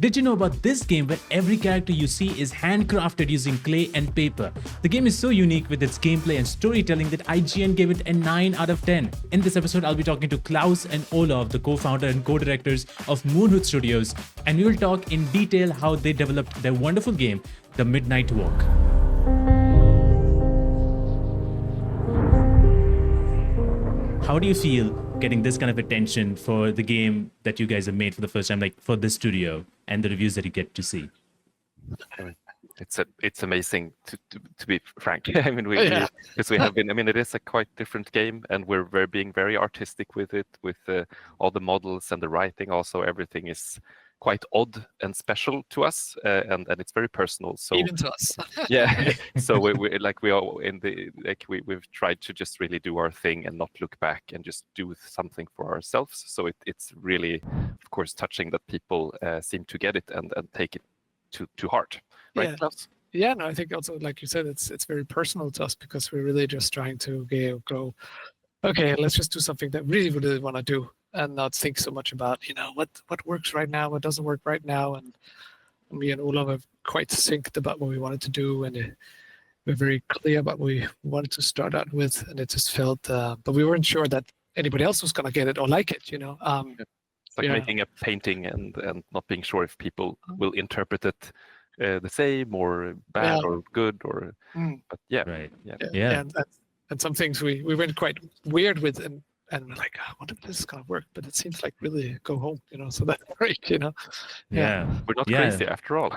Did you know about this game where every character you see is handcrafted using clay and paper? The game is so unique with its gameplay and storytelling that IGN gave it a 9 out of 10. In this episode, I'll be talking to Klaus and Olaf, the co-founder and co-directors of Moonhood Studios, and we will talk in detail how they developed their wonderful game, The Midnight Walk. How do you feel getting this kind of attention for the game that you guys have made for the first time, like for this studio, and the reviews that you get to see? It's amazing to be frank. I mean, because we have been. I mean, it is a quite different game, and we're being very artistic with it, with all the models and the writing. Also, everything is quite odd and special to us, and it's very personal. So even to us, yeah. So we've tried to just really do our thing and not look back and just do something for ourselves. So it's really, of course, touching that people seem to get it and take it to heart, right, yeah. Klaus? Yeah, no, I think also, like you said, it's very personal to us because we're really just trying to go. Okay, let's just do something that we really want to do, and not think so much about what works right now, what doesn't work right now. And me and Olaf are quite synced about what we wanted to do, and we're very clear about what we wanted to start out with. And it just felt, but we weren't sure that anybody else was gonna get it or like it. It's like making a painting and not being sure if people will interpret it the same or bad or good or. But yeah, right, yeah. And some things we went quite weird with, and we're like, I wonder if this is gonna work, but it seems like really go home, so that's great, Yeah, we're not crazy after all.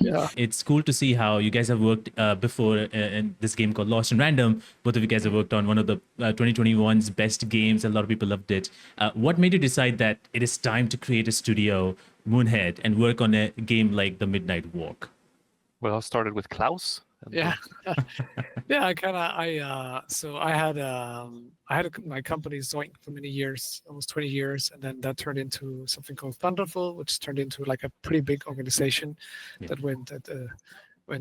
Yeah, it's cool to see how you guys have worked before in this game called Lost and Random. Both of you guys have worked on one of the 2021's best games. A lot of people loved it. What made you decide that it is time to create a studio, Moonhead, and work on a game like The Midnight Walk? Well, I started with Klaus. Yeah. So I had my company Zoink for many years, almost 20 years, and then that turned into something called Thunderful, which turned into like a pretty big organization that went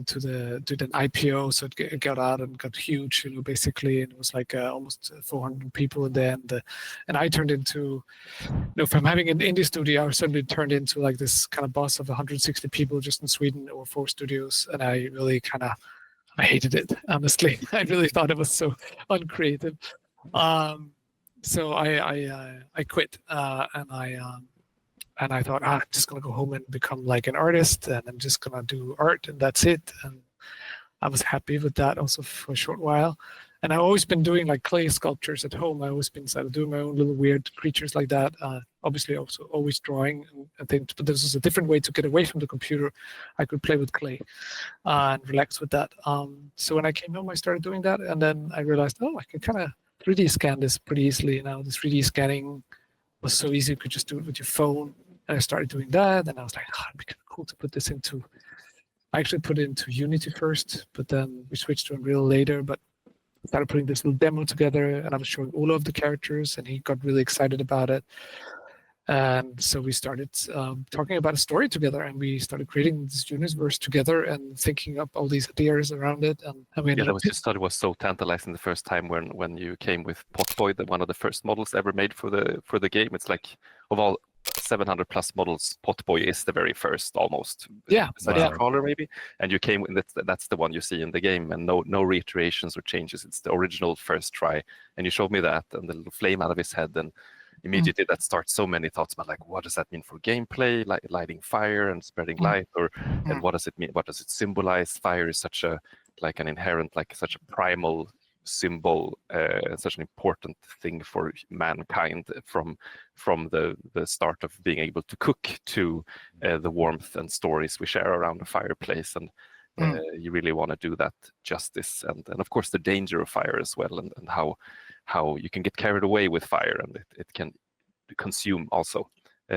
to did an IPO, so it got out and got huge, basically, and it was like almost 400 people in there, and I turned into, from having an indie studio, I suddenly turned into like this kind of boss of 160 people just in Sweden over 4 studios, and I really I hated it, honestly. I really thought it was so uncreative. So I quit, and I thought, I'm just going to go home and become like an artist, and I'm just going to do art, and that's it. And I was happy with that also for a short while. And I've always been doing like clay sculptures at home. I've always been doing my own little weird creatures like that. Obviously, also always drawing and things, but this was a different way to get away from the computer. I could play with clay and relax with that. So when I came home, I started doing that, and then I realized, I can kind of 3D scan this pretty easily now. The 3D scanning was so easy; you could just do it with your phone. And I started doing that, and I was like, it'd be kind of cool to put this into. I actually put it into Unity first, but then we switched to Unreal later. But I started putting this little demo together, and I was showing all of the characters, and he got really excited about it. And so we started talking about a story together, and we started creating this universe together and thinking up all these ideas around it. And that was so tantalizing the first time when you came with Potboy, one of the first models ever made for the game. It's like, of all 700 plus models, Potboy is the very first, almost. Besides Crawler maybe, and you came. That's the one you see in the game, and no reiterations or changes. It's the original first try, and you showed me that, and the little flame out of his head, and immediately that starts so many thoughts about like, what does that mean for gameplay, like lighting fire and spreading light, and what does it mean? What does it symbolize? Fire is such an inherent, like such a primal symbol, such an important thing for mankind from the start of being able to cook to the warmth and stories we share around the fireplace, and you really want to do that justice, and of course the danger of fire as well, and how you can get carried away with fire, and it can consume also.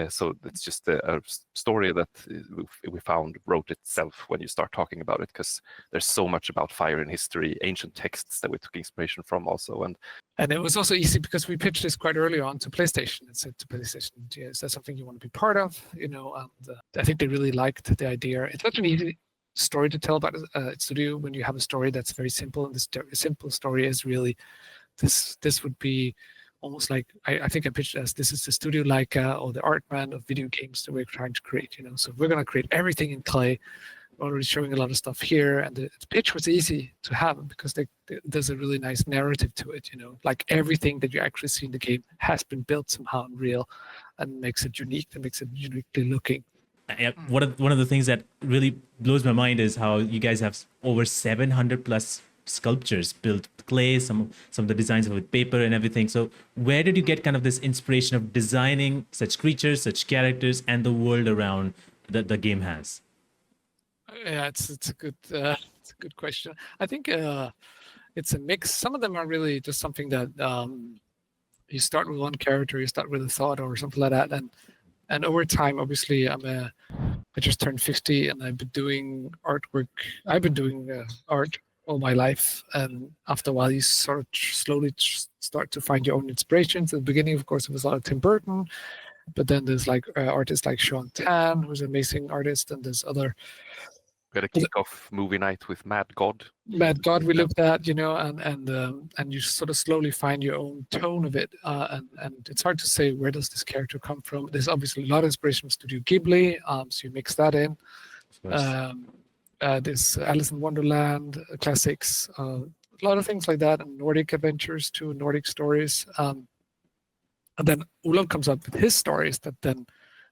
So it's just a story that we found wrote itself when you start talking about it, because there's so much about fire in history, ancient texts that we took inspiration from also. And it was also easy because we pitched this quite early on to PlayStation and said to PlayStation, is that something you want to be part of? And I think they really liked the idea. It's such an easy story to tell about a studio when you have a story that's very simple, and this simple story is really this would be almost like I think I pitched it as this is the studio Leica or the Artman of video games that we're trying to create. So we're going to create everything in clay. We're already showing a lot of stuff here, and the pitch was easy to have because there's a really nice narrative to it. Like everything that you actually see in the game has been built somehow in real, and makes it unique. And makes it uniquely looking. One of the things that really blows my mind is how you guys have over 700 plus sculptures built with clay, some of the designs with paper and everything. So where did you get kind of this inspiration of designing such creatures, such characters, and the world around that the game has? Yeah, it's a good question. I think it's a mix. Some of them are really just something that you start with one character, you start with a thought or something like that, and over time, obviously, I just turned 50, and I've been doing artwork. I've been doing art all my life, and after a while, you sort of slowly start to find your own inspirations. At the beginning, of course, it was a lot of Tim Burton, but then there's like artists like Sean Tan, who's an amazing artist, and there's other. We had a kick-off movie night with Mad God. Mad God, we looked at, and you sort of slowly find your own tone of it, and it's hard to say where does this character come from. There's obviously a lot of inspiration from Studio Ghibli, so you mix that in. There's Alice in Wonderland classics, a lot of things like that, and Nordic adventures too, Nordic stories. And then Olof comes up with his stories that then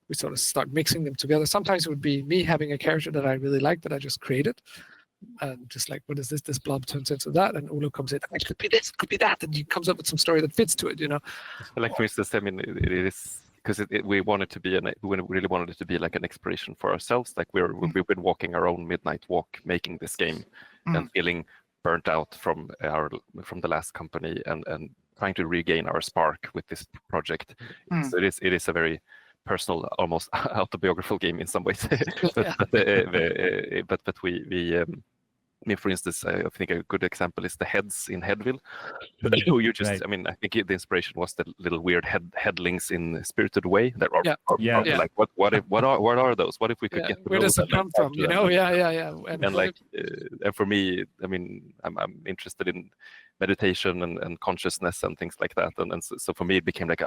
we sort of start mixing them together. Sometimes it would be me having a character that I really like that I just created. And just like, what is this? This blob turns into that. And Olof comes in, it could be this, it could be that. And he comes up with some story that fits to it, Like, for instance, I mean, it is, because we wanted to be, we really wanted it to be like an inspiration for ourselves. Like we've been walking our own midnight walk, making this game and feeling burnt out from the last company and trying to regain our spark with this project. So it is a very personal, almost autobiographical game in some ways. but we for instance, I think a good example is the heads in Headville. You just, right. I mean, I think the inspiration was the little weird headlings in Spirited Away that are like, what are those? What if we could get? Where does it come from? Yeah. And like, and for me, I mean, I'm interested in meditation and consciousness and things like that. And so for me, it became like,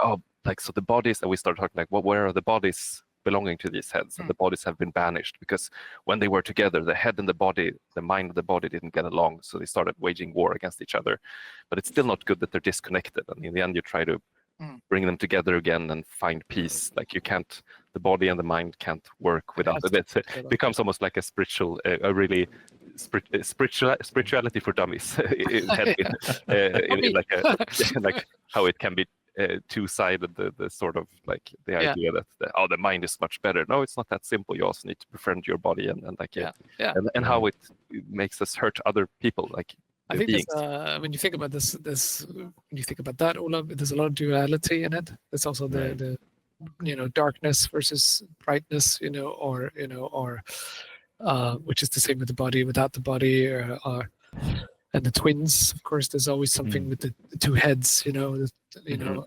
so the bodies, and we started talking like, where are the bodies belonging to these heads? And the bodies have been banished because when they were together, the head and the body, the mind and the body didn't get along. So they started waging war against each other. But it's still not good that they're disconnected. And in the end, you try to bring them together again and find peace. Like the body and the mind can't work without it. It becomes almost like a spiritual, a really spirituality for dummies. Like how it can be two-sided, the sort of like the idea that the mind is much better. No, it's not that simple. You also need to befriend your body and and how it makes us hurt other people. Like I think when you think about this when you think about that, Olof, there's a lot of duality in it. There's also the darkness versus brightness, or which is the same with the body, without the body, or and the twins. Of course, there's always something with the two heads,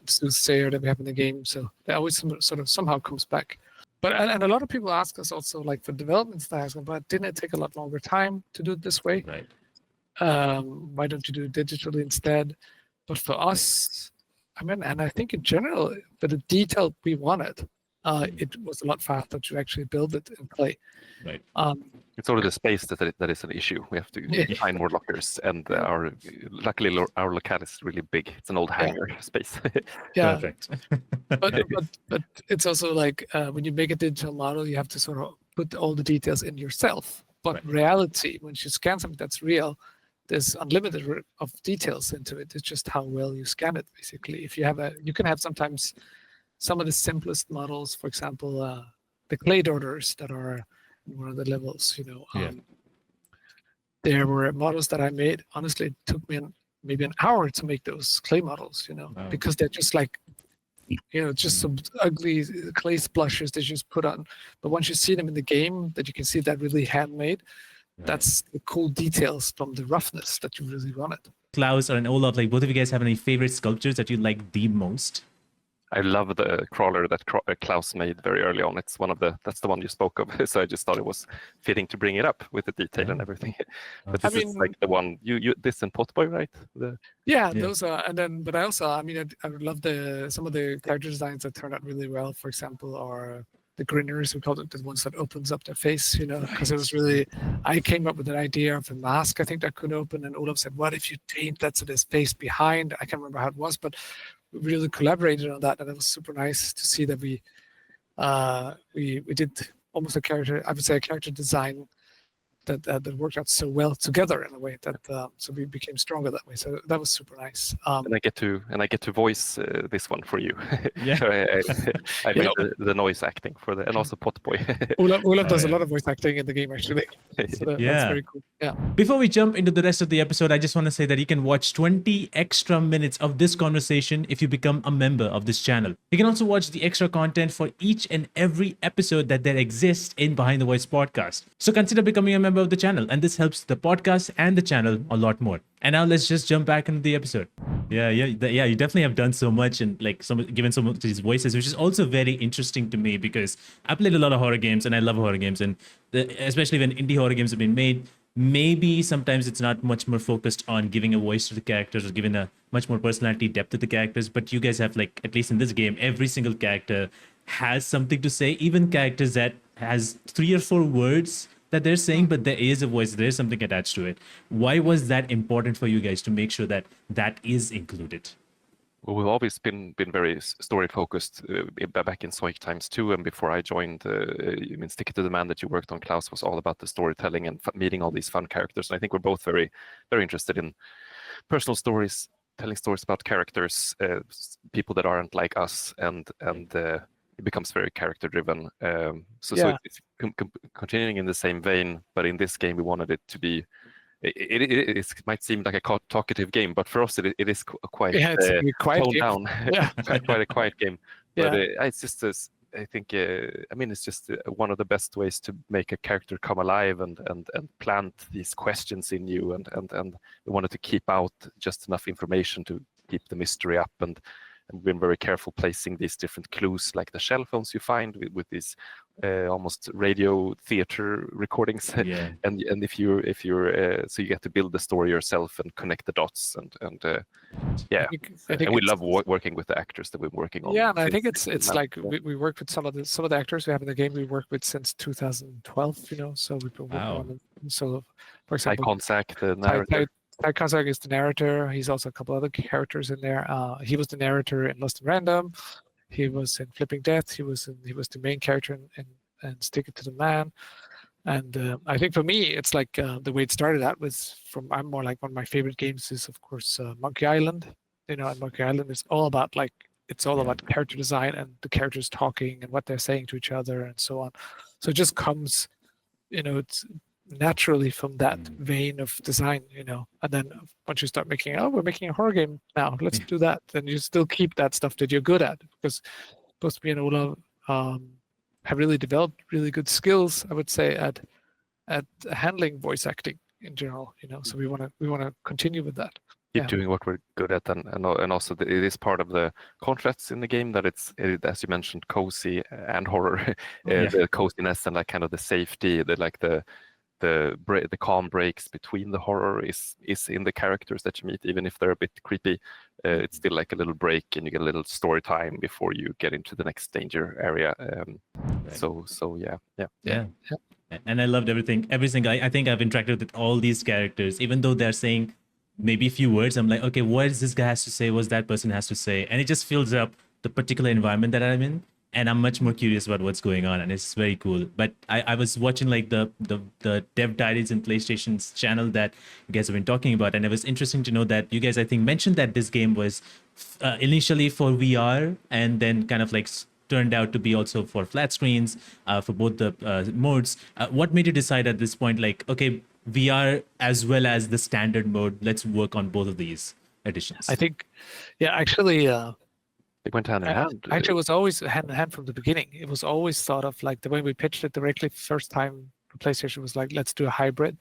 soothsayer that we have in the game. So that always sort of somehow comes back. But and a lot of people ask us also, like for development styles, but didn't it take a lot longer time to do it this way? Right. Why don't you do it digitally instead? But for us, I mean, and I think in general, for the detail we wanted, it was a lot faster to actually build it in clay. Right. It's only the space that is an issue. We have to find more lockers, and luckily our locale is really big. It's an old hangar space. Yeah. Perfect. but it's also like when you make a digital model, you have to sort of put all the details in yourself. But reality, when you scan something that's real, there's unlimited of details into it. It's just how well you scan it, basically. If you can have sometimes some of the simplest models, for example, the clay daughters that are in one of the levels, there were models that I made. Honestly, it took me maybe an hour to make those clay models, because they're just like, just some ugly clay splashes they just put on. But once you see them in the game, that you can see that really handmade, that's the cool details from the roughness that you really wanted. Klaus and Olof, like both of you guys have any favorite sculptures that you like the most? I love the crawler that Klaus made very early on. It's that's the one you spoke of. So I just thought it was fitting to bring it up with the detail and everything. But this is like the one you this and Potboy, right? Those are, and then, but I also, I mean, I love some of the character designs that turned out really well. For example, or the grinners, we called it, the ones that opens up their face, because it was really, I came up with an idea of a mask, I think, that could open, and Olaf said, what if you paint that so there's face behind? I can't remember how it was, but we really collaborated on that, and it was super nice to see that we did almost a character design that worked out so well together in a way that so we became stronger that way. So that was super nice. And I get to voice this one for you. Yeah. So I made the noise acting for and also Potboy. Olaf does a lot of voice acting in the game actually. So that's very cool. Yeah. Before we jump into the rest of the episode, I just want to say that you can watch 20 extra minutes of this conversation if you become a member of this channel. You can also watch the extra content for each and every episode that there exists in Behind the Voice podcast. So consider becoming a member of the channel, and this helps the podcast and the channel a lot more. And now let's just jump back into the episode. Yeah, you definitely have done so much and given so much of these voices, which is also very interesting to me because I played a lot of horror games and I love horror games, and especially when indie horror games have been made, maybe sometimes it's not much more focused on giving a voice to the characters or giving a much more personality depth to the characters. But you guys have, at least in this game, every single character has something to say, even characters that has 3 or 4 words that they're saying, but there is a voice, there is something attached to it. Why was that important for you guys to make sure that that is included? Well, we've always been very story focused back in Zoic times too, and before I joined, Stick It to the Man that you worked on, Klaus, was all about the storytelling and meeting all these fun characters. And I think we're both very, very interested in personal stories, telling stories about characters, people that aren't like us, and it becomes very character driven. So it's continuing in the same vein, but in this game we wanted it to be. It might seem like a talkative game, but for us it is quite toned down. Yeah, quite a quiet game. Yeah. But it's just I think it's just one of the best ways to make a character come alive and plant these questions in you, and we wanted to keep out just enough information to keep the mystery up, and we've been very careful placing these different clues, like the shell phones you find with these almost radio theater recordings. Yeah. and if you're so you get to build the story yourself and connect the dots, and I think and we love working with the actors that we're working on. Yeah, and I think it's like we work with some of the actors we have in the game. We worked with since 2012. So we've been working on them. So, for example, Konsak, the narrator. Ty Kozak is the narrator. He's also a couple other characters in there. He was the narrator in Lost and Random. He was in Flipping Death. He was the main character in Stick It to the Man. And I think for me, it's like the way it started out was I'm more like one of my favorite games is, of course, Monkey Island. And Monkey Island is all about about character design and the characters talking and what they're saying to each other and so on. So it just comes, it's naturally from that vein of design, and then once you start we're making a horror game now, let's do that, then you still keep that stuff that you're good at, because both me and Ola have really developed really good skills, I would say, at handling voice acting in general, so we want to continue with that. Keep doing what we're good at, and also it is part of the contrasts in the game that it, as you mentioned, cozy and horror. The coziness and kind of the safety, the calm breaks between the horror is in the characters that you meet, even if they're a bit creepy. It's still like a little break, and you get a little story time before you get into the next danger area. So yeah. And I loved everything. I think I've interacted with all these characters, even though they're saying maybe a few words. I'm like, okay, what does this guy has to say? What that person has to say? And it just fills up the particular environment that I'm in. And I'm much more curious about what's going on, and it's very cool. But I was watching the Dev Diaries and PlayStation's channel that you guys have been talking about, and it was interesting to know that you guys, I think, mentioned that this game was initially for VR, and then kind of turned out to be also for flat screens for both the modes. What made you decide at this point, okay, VR as well as the standard mode, let's work on both of these editions? I think, actually. It went hand in hand. Actually, it was always hand in hand from the beginning. It was always thought of the way we pitched it directly first time for PlayStation was let's do a hybrid,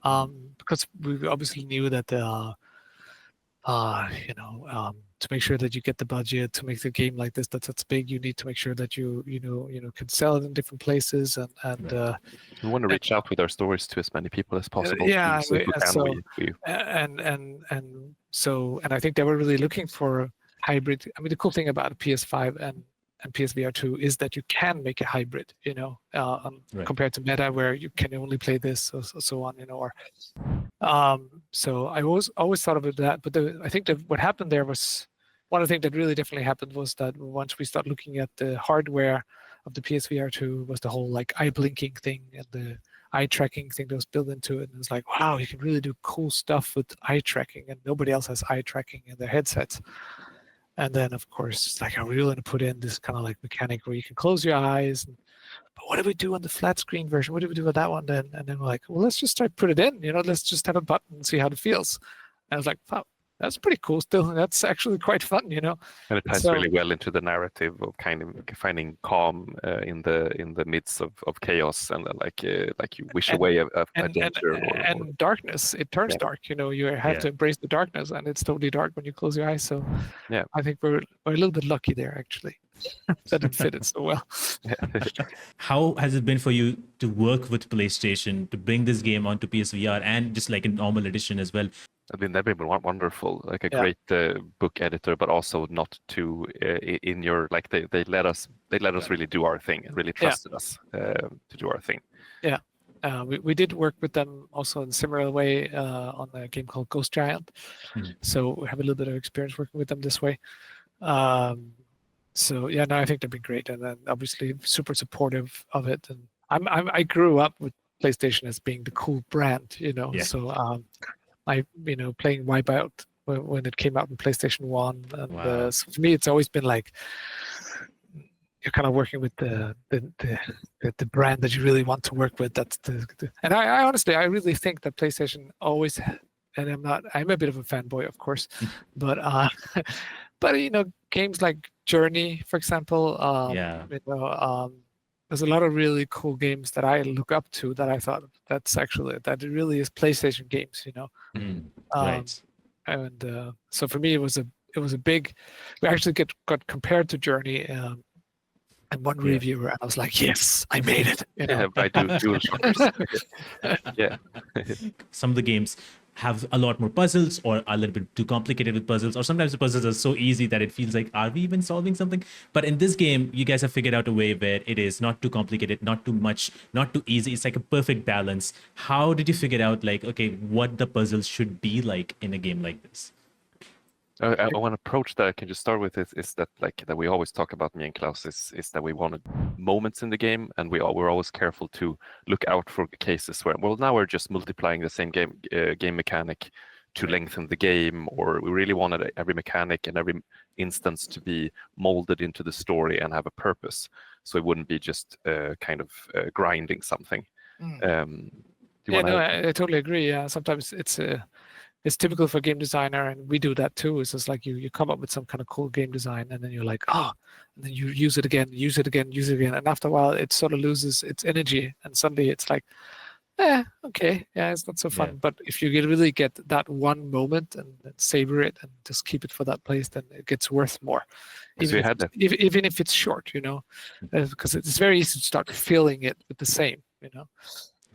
because we obviously knew that to make sure that you get the budget to make the game like this that's big. You need to make sure that you can sell it in different places, and We want to reach out with our stories to as many people as possible. yeah, So if we can, we and I think they were really looking for hybrid. I mean, the cool thing about PS5 and PSVR 2 is that you can make a hybrid, compared to Meta, where you can only play this, so on, so I always thought about that. But I think that what happened there was, one of the things that really definitely happened was that once we start looking at the hardware of the PSVR 2, was the whole like eye blinking thing and the eye tracking thing that was built into it. And it's like, wow, you can really do cool stuff with eye tracking, and nobody else has eye tracking in their headsets. And then, of course, it's like, are we going to put in this kind of like mechanic where you can close your eyes? But what do we do on the flat screen version? What do we do with that one then? And then we're like, well, let's just put it in. Let's just have a button and see how it feels. And I was like, wow, that's pretty cool still. That's actually quite fun, And it ties really well into the narrative of kind of finding calm in the midst of chaos, and like you wish away a danger. And darkness. It turns dark. You have to embrace the darkness, and it's totally dark when you close your eyes. So yeah, I think we're a little bit lucky there, actually. That it fitted so well. How has it been for you to work with PlayStation to bring this game onto PSVR and just like a normal edition as well? I mean, they've been wonderful, like a great book editor, but also not too in your, like they let us really do our thing and really trusted us to do our thing. Yeah. We did work with them also in a similar way on a game called Ghost Giant. So we have a little bit of experience working with them this way. So yeah, no, I think they've been great, and then obviously super supportive of it. And I grew up with PlayStation as being the cool brand, So playing Wipeout when it came out in PlayStation 1, and so for me, it's always been like you're kind of working with the brand that you really want to work with. That's and I honestly, I really think that PlayStation always, and I'm a bit of a fanboy, of course, but games like Journey, for example, there's a lot of really cool games that I look up to that I thought that it really is PlayStation games, Right. And so for me, it was a big. We actually got compared to Journey, and one reviewer, and I was like, yes, I made it. Yeah, I do dual shockers. Yeah. Some of the games have a lot more puzzles, or are a little bit too complicated with puzzles, or sometimes the puzzles are so easy that it feels like, are we even solving something? But in this game, you guys have figured out a way where it is not too complicated, not too much, not too easy. It's like a perfect balance. How did you figure out, like, okay, what the puzzles should be like in a game like this? One approach that I can just start with is that, like, that we always talk about, me and Klaus, is that we wanted moments in the game, and we're always careful to look out for cases where, well, now we're just multiplying the same game mechanic to lengthen the game, or we really wanted every mechanic and every instance to be molded into the story and have a purpose, so it wouldn't be just kind of grinding something. I totally agree. Yeah, sometimes it's typical for a game designer, and we do that too. It's just like you come up with some kind of cool game design, and then you're like, and then you use it again, and after a while it sort of loses its energy, and suddenly it's like, okay, yeah, it's not so fun. Yeah. But if you really get that one moment and savor it and just keep it for that place, then it gets worth more. Even if it's short, because it's very easy to start filling it with the same,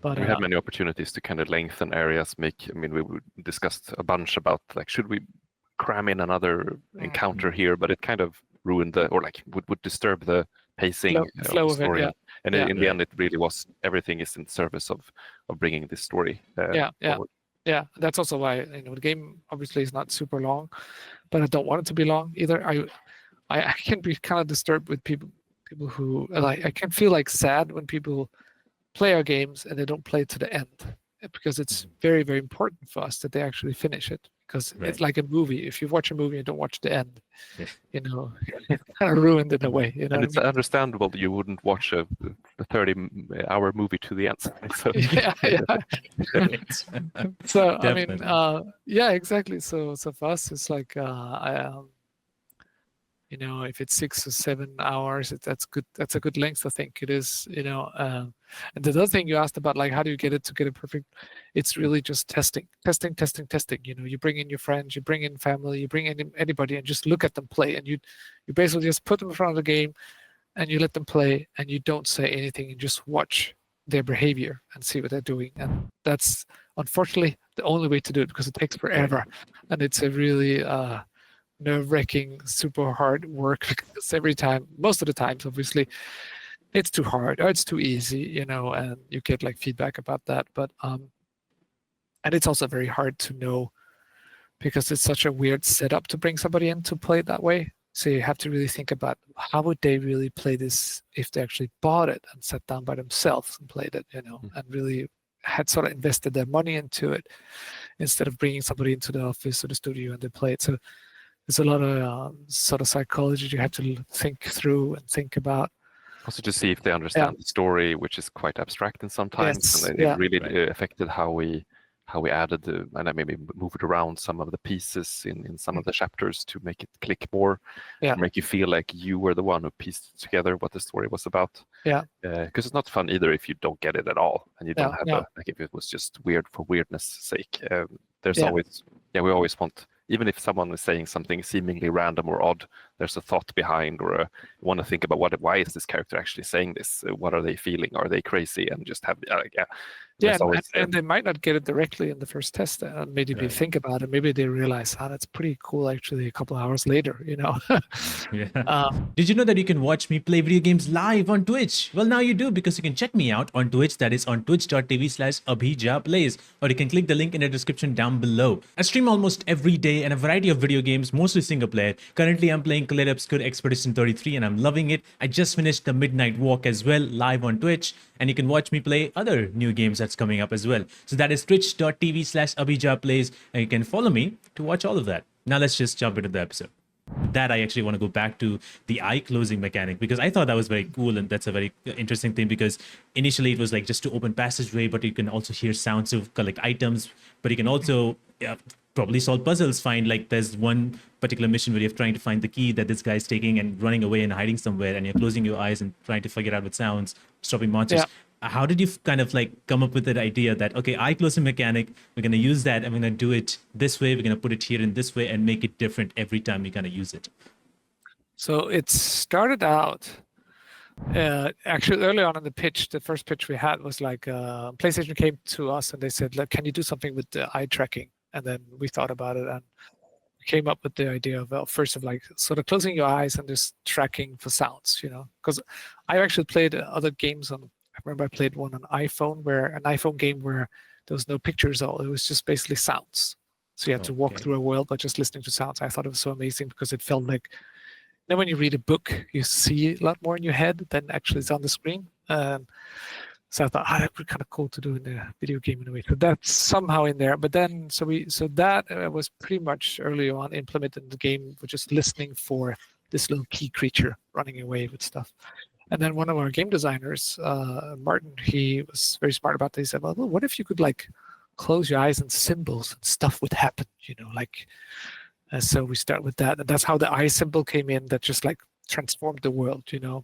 But we had many opportunities to kind of lengthen areas. We discussed a bunch about, like, should we cram in another encounter here, but it kind of ruined would disturb the pacing flow of the story. Of it, and in the end, it really was, everything is in service of bringing this story forward. Yeah, that's also why the game obviously is not super long, but I don't want it to be long either. I can be kind of disturbed with people who, like, I can feel like sad when people play our games and they don't play to the end, because it's very, very important for us that they actually finish it, because it's like a movie. If you watch a movie and don't watch the end, it's kind of ruined in a way. And it's understandable that you wouldn't watch a 30-hour movie to the end. So. So definitely. Exactly. So for us, it's like If it's 6 or 7 hours, that's good. That's a good length, I think it is. And the other thing you asked about, like, how do you get it perfect? It's really just testing. You bring in your friends, you bring in family, you bring in anybody, and just look at them play. And you basically just put them in front of the game, and you let them play, and you don't say anything, and just watch their behavior and see what they're doing. And that's unfortunately the only way to do it, because it takes forever, and it's a really nerve-wracking, super hard work, because every time, most of the times, obviously, it's too hard or it's too easy, and you get like feedback about that. But and it's also very hard to know, because it's such a weird setup to bring somebody in to play it that way. So you have to really think about how would they really play this if they actually bought it and sat down by themselves and played it, and really had sort of invested their money into it, instead of bringing somebody into the office or the studio and they play it. So there's a lot of sort of psychology you have to think through and think about. Also to see if they understand the story, which is quite abstract in sometimes, Yes, and it really affected how we added and I maybe moved around some of the pieces in some of the chapters to make it click more, make you feel like you were the one who pieced together what the story was about. Because it's not fun either if you don't get it at all, and you don't have like, if it was just weird for weirdness sake. There's always we always want, even if someone is saying something seemingly random or odd, there's a thought behind, or you want to think about why is this character actually saying this? What are they feeling? Are they crazy? And just have and they might not get it directly in the first test. Maybe they think about it. Maybe they realize, that's pretty cool. Actually, a couple of hours later, Did you know that you can watch me play video games live on Twitch? Well, now you do, because you can check me out on Twitch. That is on twitch.tv/abhijaplays, or you can click the link in the description down below. I stream almost every day and a variety of video games, mostly single player. Currently, I'm playing Collide Obscure Expedition 33 and I'm loving it. I just finished the Midnight Walk as well, live on Twitch, and you can watch me play other new games that's coming up as well. So that is twitch.tv/abhijaplays, and you can follow me to watch all of that. Now let's just jump into the episode. That I actually want to go back to the eye closing mechanic, because I thought that was very cool, and that's a very interesting thing, because initially it was like just to open passageway, but you can also hear sounds to collect items, but you can also probably solve puzzles. Find, like, there's one particular mission where you're trying to find the key that this guy's taking and running away and hiding somewhere, and you're closing your eyes and trying to figure out with sounds, stopping monsters. How did you kind of like come up with that idea that, okay, eye closing mechanic, we're going to use that and we're going to do it this way, we're going to put it here in this way and make it different every time we kind of use it? So it started out actually early on in the pitch. The first pitch we had was like PlayStation came to us and they said, like, can you do something with the eye tracking? And then we thought about it and we came up with the idea of, first of like sort of closing your eyes and just tracking for sounds, because I actually played other games on. I remember I played one on iPhone, an iPhone game where there was no pictures at all. It was just basically sounds. So you had to walk through a world by just listening to sounds. I thought it was so amazing, because it felt like, when you read a book, you see a lot more in your head than actually is on the screen. So I thought, that would be kind of cool to do in a video game in a way. So that's somehow in there. But then, so that was pretty much early on implemented in the game. We're just listening for this little key creature running away with stuff. And then one of our game designers, Martin, he was very smart about this. He said, well, what if you could like close your eyes and symbols and stuff would happen, so we start with that. And that's how the eye symbol came in, that just like transformed the world, And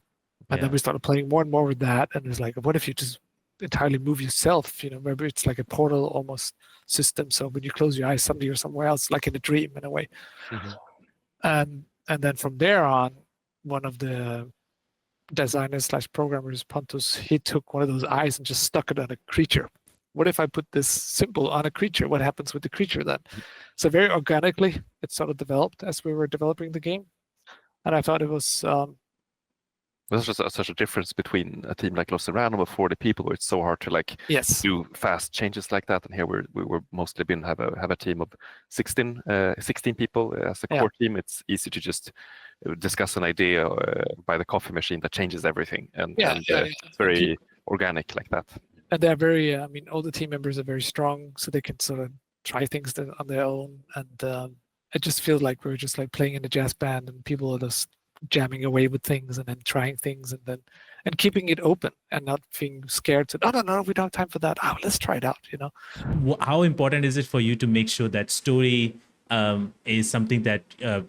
then we started playing more and more with that. And it was like, what if you just entirely move yourself, maybe it's like a portal almost system. So when you close your eyes, suddenly you're somewhere else, like in a dream in a way. And then from there on, one of the designers/programmers, Pontus, he took one of those eyes and just stuck it on a creature. What if I put this symbol on a creature? What happens with the creature then? So very organically, it sort of developed as we were developing the game. And I thought it was... There's just such a difference between a team like Lost in Random of 40 people, where it's so hard to like do fast changes like that. And here we were mostly have a team of 16 people as a core team. It's easy to just discuss an idea by the coffee machine that changes everything, and it's very organic like that. And they're very, all the team members are very strong, so they can sort of try things on their own. And it just feels like we're just like playing in a jazz band, and people are just jamming away with things and then trying things and keeping it open and not being scared to, no, we don't have time for that. Let's try it out, How important is it for you to make sure that story is something that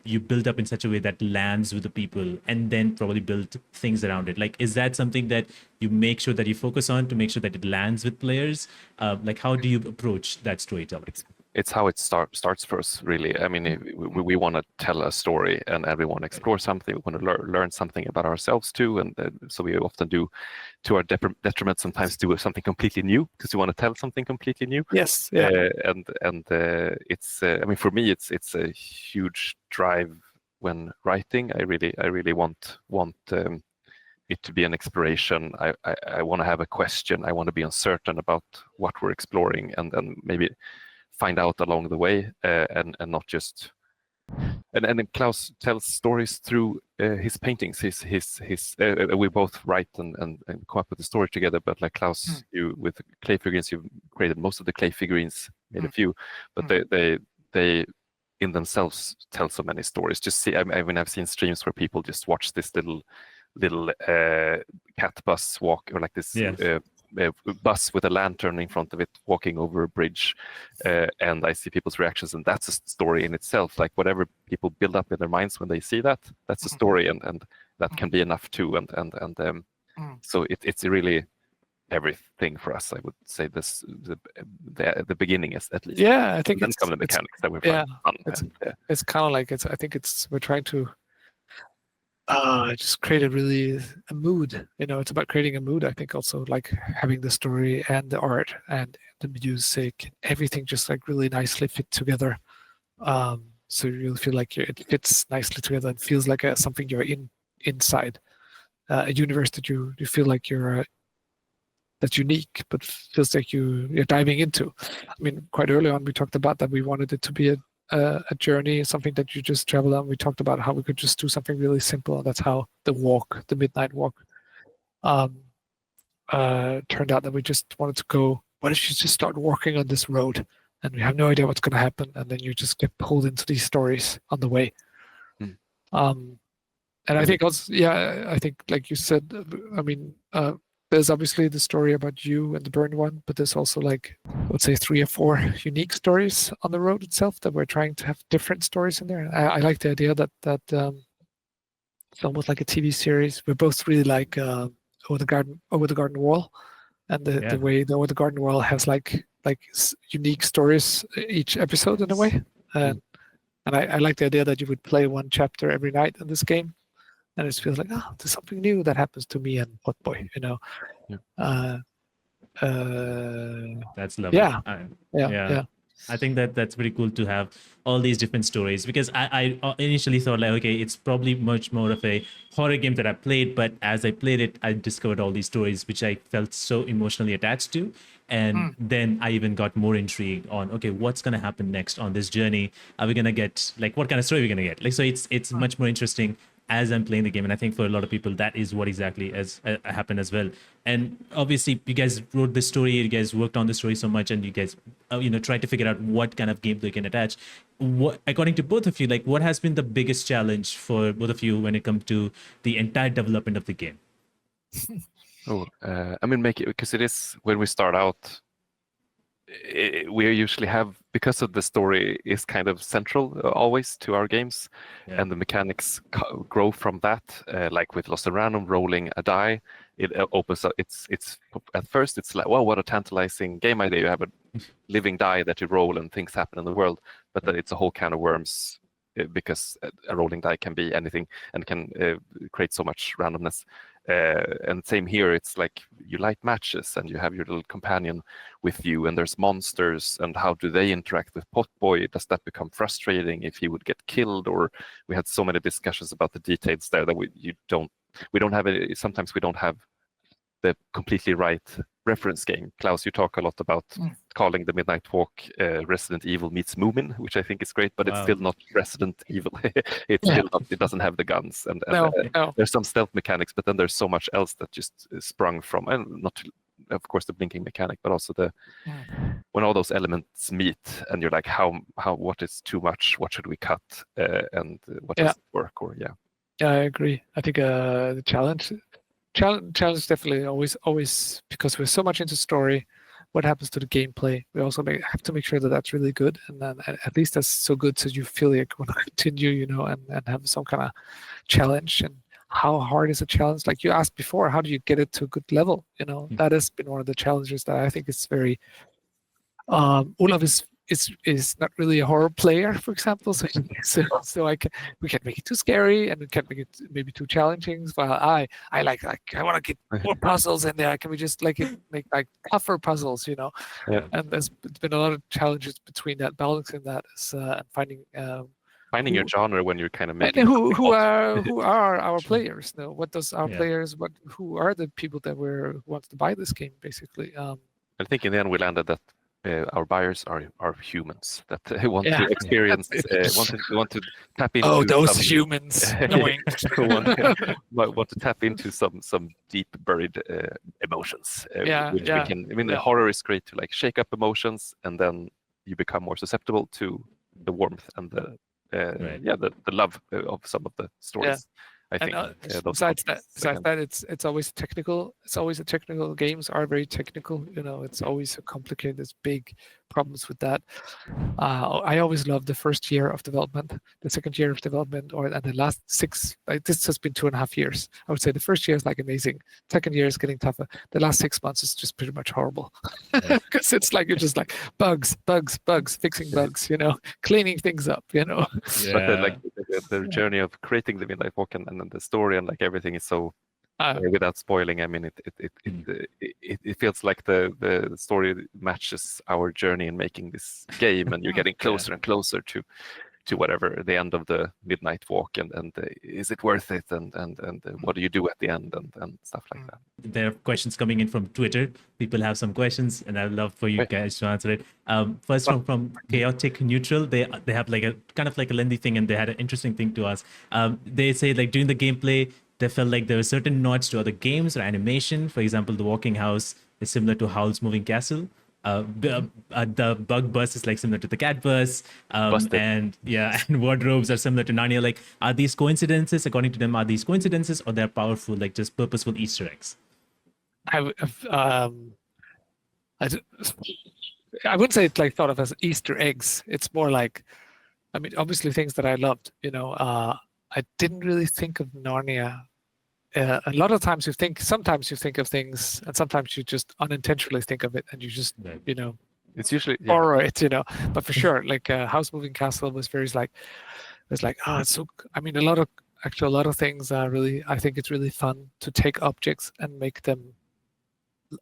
you build up in such a way that lands with the people, and then probably build things around it. Like, is that something that you make sure that you focus on to make sure that it lands with players? Like, how do you approach that storytelling? It's how it starts for us, really. I mean, we want to tell a story, and everyone explore something. We want to learn something about ourselves too, and so we often do, to our detriment, sometimes do something completely new because we want to tell something completely new. Yes, yeah. And it's I mean, for me, it's a huge drive when writing. I really want it to be an exploration. I want to have a question. I want to be uncertain about what we're exploring, and maybe find out along the way, and not just. And then Klaus tells stories through his paintings. We both write and come up with the story together. But like Klaus, you with clay figurines, you've created most of the clay figurines, made a few, but they in themselves tell so many stories. Just see, I mean, I've seen streams where people just watch this little cat bus walk, or like this. Yeah. Bus with a lantern in front of it walking over a bridge, and I see people's reactions, and that's a story in itself. Like whatever people build up in their minds when they see that, that's a story, and that can be enough too. And so it's really everything for us. I would say this the beginning is at least. Yeah, I think then it's come the mechanics that we've yeah, fun. it's kind of like I think we're trying to just create a mood. It's about creating a mood. I think also like having the story and the art and the music, everything just like really nicely fit together. So you feel like it fits nicely together and feels like something you're inside a universe that you feel like you're that's unique, but feels like you're diving into. I mean, quite early on we talked about that we wanted it to be a journey, something that you just travel on. We talked about how we could just do something really simple, and that's how the midnight walk, turned out. That we just wanted to go, what if you just start walking on this road and we have no idea what's going to happen, and then you just get pulled into these stories on the way. And I think also, I think like you said, I mean, there's obviously the story about you and the burned one, but there's also like, I would say 3 or 4 unique stories on the road itself that we're trying to have different stories in there. And I like the idea that it's almost like a TV series. We're both really like Over the Garden Wall, and the way the Over the Garden Wall has like unique stories each episode in a way. And I like the idea that you would play one chapter every night in this game, and it feels like, oh, there's something new that happens to me and Potboy, That's lovely. Yeah. I think that's pretty cool to have all these different stories, because I initially thought like, okay, it's probably much more of a horror game that I played, but as I played it, I discovered all these stories which I felt so emotionally attached to. And then I even got more intrigued on, okay, what's going to happen next on this journey? Are we going to get, like, what kind of story are we going to get? Like, so it's much more interesting as I'm playing the game. And I think for a lot of people, that is what exactly has happened as well. And obviously, you guys wrote the story, you guys worked on the story so much, and you guys, tried to figure out what kind of gameplay you can attach. What, according to both of you, like, what has been the biggest challenge for both of you when it comes to the entire development of the game? I mean, because it is, when we start out, we usually have, because of the story is kind of central always to our games, and the mechanics grow from that. Like with Lost and Random, rolling a die, it opens up. It's at first it's like, wow, what a tantalizing game idea! You have a living die that you roll and things happen in the world, but then it's a whole can of worms, because a rolling die can be anything and can create so much randomness. And same here, it's like you light matches and you have your little companion with you, and there's monsters, and how do they interact with Potboy? Does that become frustrating if he would get killed? Or we had so many discussions about the details there that we don't have it. Sometimes we don't have the completely right reference game. Klaus, you talk a lot about calling the Midnight Walk Resident Evil meets Moomin, which I think is great, but it's still not Resident Evil. It's still not, it doesn't have the guns, and No. there's some stealth mechanics, but then there's so much else that just sprung from, and not to, of course, the blinking mechanic, but also the when all those elements meet, and you're like, how what is too much? What should we cut? And what doesn't work? Or Yeah, I agree. I think the challenge definitely always, because we're so much into story, what happens to the gameplay. We also have to make sure that that's really good, and then at least that's so good so you feel like you want to continue, you know, and have some kind of challenge. And how hard is a challenge? Like you asked before, how do you get it to a good level? You know, that has been one of the challenges that I think is very. Olaf is not really a horror player, for example, so we can make it too scary and we can make it maybe too challenging. While I like I want to get more puzzles in there. Can we just make like tougher puzzles, you know? Yeah. And there's been a lot of challenges between that, balancing that, and finding your genre when you're kind of and making who are our players? No, what does our Yeah. players? Who are the people that who wants to buy this game, basically? I think in the end we landed that our buyers are humans that want Yeah. to experience, want to tap into. Oh, those some, humans! Annoying. want to tap into some deep buried emotions. Yeah, which yeah, we can. I mean, yeah. the horror is great to like shake up emotions, and then you become more susceptible to the warmth and the Right. the love of some of the stories. I think. And those besides concepts that, again. it's always technical. It's always a technical. Games are very technical. You know, it's always a complicated. There's big problems with that. I always love the first year of development, the second year of development, and the last 6. Like, this has been 2.5 years. I would say the first year is like amazing. Second year is getting tougher. The last 6 months is just pretty much horrible, because it's like you're just like bugs, fixing bugs. You know, cleaning things up. You know. But the journey of creating the Midnight Walk and then the story and like everything is so without spoiling. I mean, it feels like the story matches our journey in making this game, and you're getting closer and closer to whatever the end of the Midnight Walk, and is it worth it, and what do you do at the end, and stuff like that. There are questions coming in from Twitter. People have some questions, and I'd love for you guys to answer it. First one from Chaotic Neutral. They have like a kind of like a lengthy thing, and they had an interesting thing to ask. They say like during the gameplay, they felt like there were certain nods to other games or animation. For example, the walking house is similar to Howl's Moving Castle. The bug bus is like similar to the cat bus, and wardrobes are similar to Narnia. Like, are these coincidences? According to them, are these coincidences, or they're powerful, like just purposeful Easter eggs? I wouldn't say it's like thought of as Easter eggs. It's more like, I mean, obviously things that I loved. You know, I didn't really think of Narnia. A lot of times sometimes you think of things, and sometimes you just unintentionally think of it, and you just, you know, it's usually horror it, you know. But for sure, like House Moving Castle was very like, it's so. I mean, a lot of things are really. I think it's really fun to take objects and make them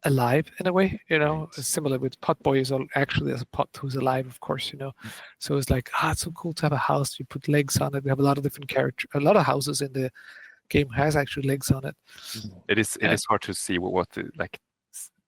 alive in a way, you know. Similar with Potboy is actually as a pot who's alive, of course, you know. So it's like, it's so cool to have a house. You put legs on it. We have a lot of different characters. A lot of houses in the game has actually legs on it. It is hard to see what like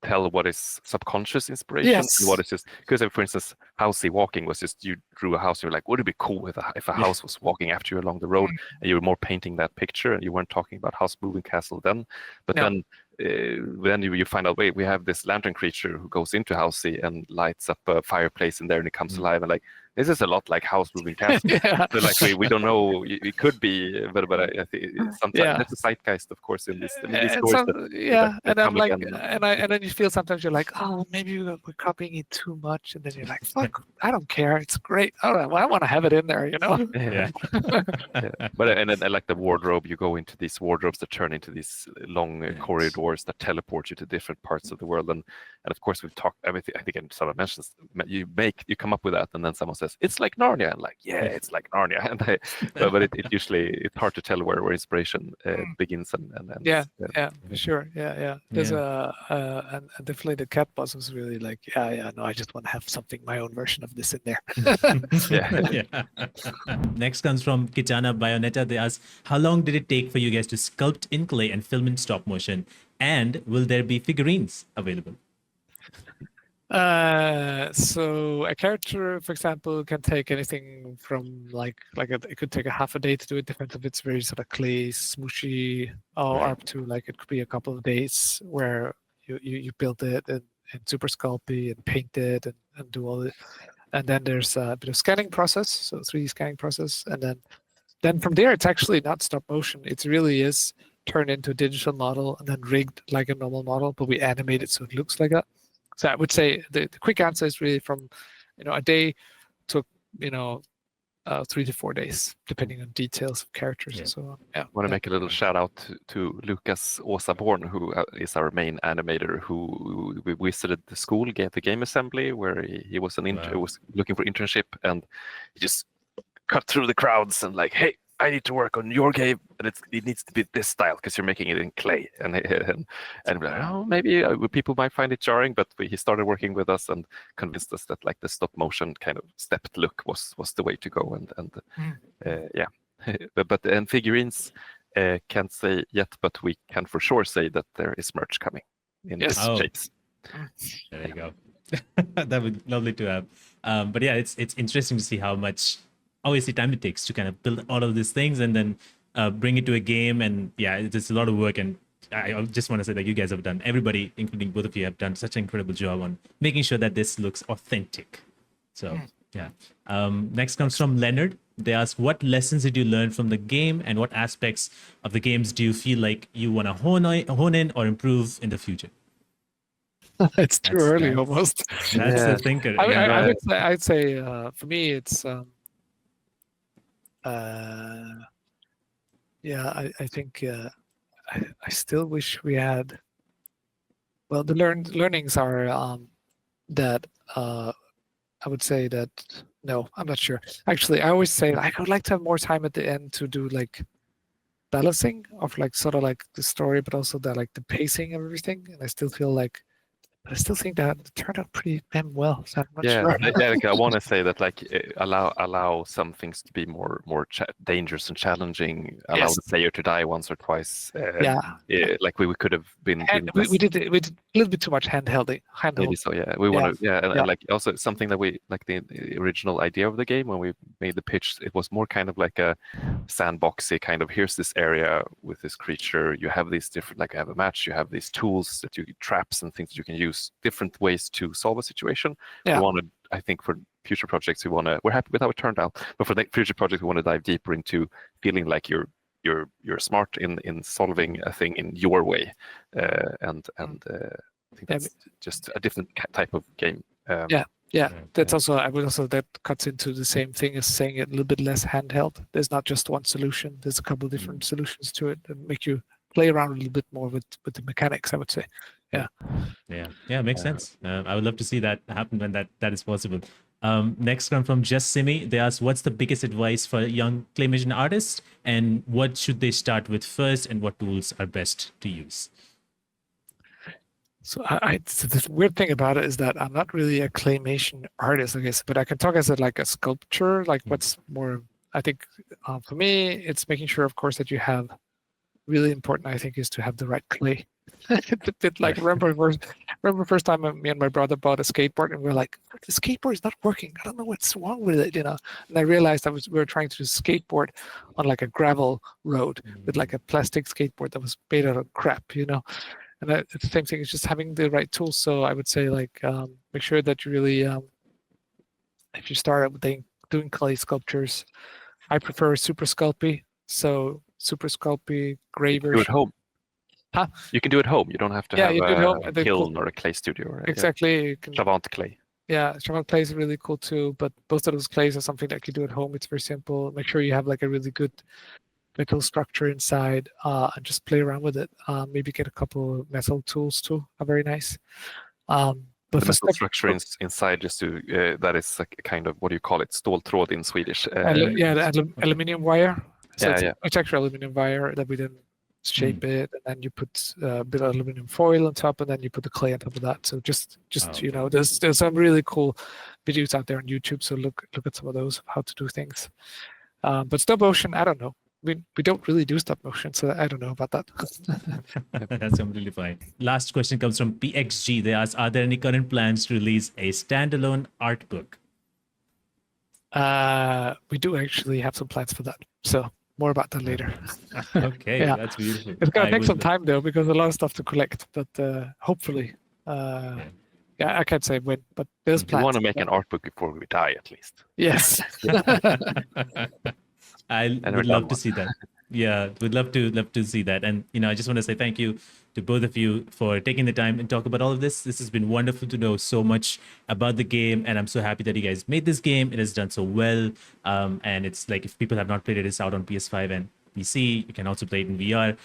tell what is subconscious inspiration and what is just, because for instance, Housey Walking was just, you drew a house and you're like, would it be cool if a house was walking after you along the road, and you were more painting that picture and you weren't talking about House Moving Castle then. But then you find out, wait, we have this lantern creature who goes into Housey and lights up a fireplace in there, and it comes alive, and like, this is a lot like House Moving Castle. So like we don't know, it could be, but I think sometimes it's a zeitgeist, of course, in this. In these stories and I'm like, and then you feel sometimes you're like, oh, maybe we're copying it too much, and then you're like, fuck, I don't care, it's great. I want to have it in there, you know. But and then like the wardrobe, you go into these wardrobes that turn into these long corridors that teleport you to different parts of the world, and of course we've talked everything. I think someone mentions you come up with that, and then someone says it's like Narnia, and like it's like Narnia, and but it usually, it's hard to tell where inspiration begins and for sure, there's and definitely the cat boss was really like, no, I just want to have something, my own version of this in there. Next comes from Kitana Bayonetta. They ask, how long did it take for you guys to sculpt in clay and film in stop motion, and will there be figurines available? So a character, for example, can take anything from it could take a half a day to do it, depends if it's very sort of clay, smooshy, or up to like it could be a couple of days where you build it and super sculpty and paint it and do all it. And then there's a bit of scanning process, so 3D scanning process, and then from there it's actually not stop motion. It really is turned into a digital model and then rigged like a normal model, but we animate it so it looks like that. So I would say the quick answer is really from, a day to 3 to 4 days, depending on details of characters and so on. Yeah. I want to make a little shout out to Lucas Åsaborn, who is our main animator, who we visited the school, the game assembly, where he was was looking for internship, and he just cut through the crowds and like, hey, I need to work on your game, and it needs to be this style because you're making it in clay. And we're like, oh, maybe people might find it jarring, but he started working with us and convinced us that like the stop motion kind of stepped look was the way to go. Yeah, and figurines can't say yet, but we can for sure say that there is merch coming in this shapes. There you go. That would be lovely to have. But yeah, it's interesting to see how much obviously time it takes to kind of build all of these things and then bring it to a game. And yeah, it's a lot of work. And I just want to say that you guys have done, everybody, including both of you, have done such an incredible job on making sure that this looks authentic. So yeah. Next comes from Leonard. They ask, what lessons did you learn from the game and what aspects of the games do you feel like you want to hone in or improve in the future? It's too early almost. That's the thinker. I'd say for me, it's I think I still wish we had. Well, the learnings are that I would say that no, I'm not sure. Actually, I always say I would like to have more time at the end to do like balancing of like sort of like the story, but also the like the pacing of everything. And I still feel like. I still think that it turned out pretty damn well. So I'm not sure. I want to say that like allow some things to be more dangerous and challenging. Allow the player to die once or twice. Like we could have been. We did a little bit too much handholding. Maybe so. Yeah, we want to. And like also something that we like the original idea of the game when we made the pitch. It was more kind of like a sandboxy kind of. Here's this area with this creature. You have these different like you have a match. You have these tools that you traps and things that you can use. Different ways to solve a situation. We wanted, I think, for future projects, we're happy with how it turned out. But for the future projects, we want to dive deeper into feeling like you're smart in solving a thing in your way, and I think that's just a different type of game. That's also that cuts into the same thing as saying it a little bit less handheld. There's not just one solution. There's a couple of different solutions to it and make you play around a little bit more with the mechanics, I would say. Makes sense. I would love to see that happen when that is possible. Next one from Just Simi. They ask, what's the biggest advice for young claymation artists and what should they start with first and what tools are best to use? So the weird thing about it is that I'm not really a claymation artist, I guess, but I can talk as a sculpture. Like what's more, I think for me, it's making sure, of course, that you have really important, I think, is to have the right clay. It's a bit like remember first time me and my brother bought a skateboard and we were like, the skateboard is not working. I don't know what's wrong with it, And I realized we were trying to do skateboard on like a gravel road with like a plastic skateboard that was made out of crap, And it's the same thing. It's just having the right tools. So I would say like make sure that you really, if you start out with doing clay sculptures, I prefer super sculpty. So super sculpty, gray version. Do it home. Huh? You can do it home. You don't have to have a kiln or a clay studio. Exactly. Chavant clay. Yeah, Chavant clay is really cool too. But both of those clays are something that you do at home. It's very simple. Make sure you have like a really good metal structure inside and just play around with it. Maybe get a couple of metal tools too. Are very nice. But the metal structure inside, just to that is a kind of, what do you call it? Ståltråd in Swedish. The aluminium wire. So it's actually aluminium wire that we then shape it, and then you put a bit of aluminum foil on top, and then you put the clay on top of that. So just there's some really cool videos out there on YouTube. So look at some of those, how to do things. But stop motion, I don't know. We don't really do stop motion, so I don't know about that. That's completely fine. Last question comes from PXG. They ask, are there any current plans to release a standalone art book? We do actually have some plans for that. So more about that later. Okay, that's beautiful. It's gonna take some time though, because a lot of stuff to collect. But hopefully, I can't say when, but there's plans. We want to make an art book before we die, at least. Yes. I would love to see that. Yeah, we'd love to see that. And I just want to say thank you to both of you for taking the time and talk about all of this. This has been wonderful to know so much about the game, and I'm so happy that you guys made this game. It has done so well, and it's like, if people have not played it, it's out on PS5 and PC. You can also play it in VR.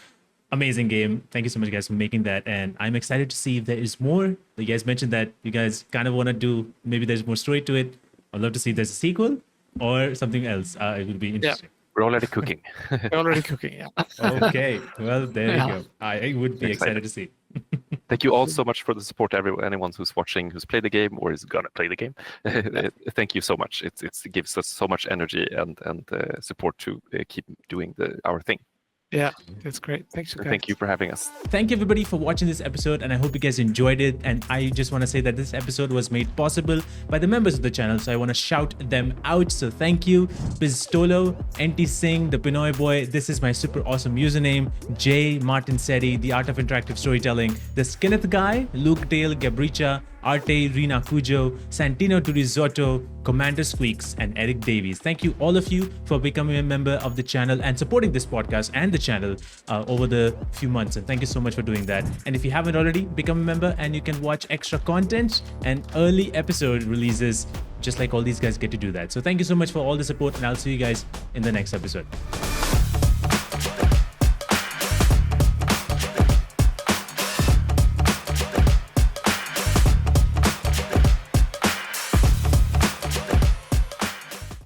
Amazing game. Thank you so much, guys, for making that. And I'm excited to see if there is more. You guys mentioned that you guys kind of want to do, maybe there's more story to it. I'd love to see if there's a sequel or something else. It would be interesting. We're already cooking. We're already cooking, yeah. Okay, well, there you go. I would be excited to see. Thank you all so much for the support. Anyone who's watching, who's played the game or is gonna play the game, thank you so much. It gives us so much energy and support to keep doing our thing. Yeah, that's great. Thanks, guys. Thank you for having us. Thank you, everybody, for watching this episode, and I hope you guys enjoyed it. And I just want to say that this episode was made possible by the members of the channel, so I want to shout them out. So thank you, Pistolo, NT Singh, the Pinoy Boy. This is my super awesome username. Jay Martin Seti, The Art of Interactive Storytelling. The Skinneth Guy, Luke Dale Gabricha, Arte Rina Cujo, Santino Turizotto, Commander Squeaks, and Eric Davies. Thank you, all of you, for becoming a member of the channel and supporting this podcast and the channel over the few months. And thank you so much for doing that. And if you haven't already, become a member and you can watch extra content and early episode releases, just like all these guys get to do that. So thank you so much for all the support, and I'll see you guys in the next episode.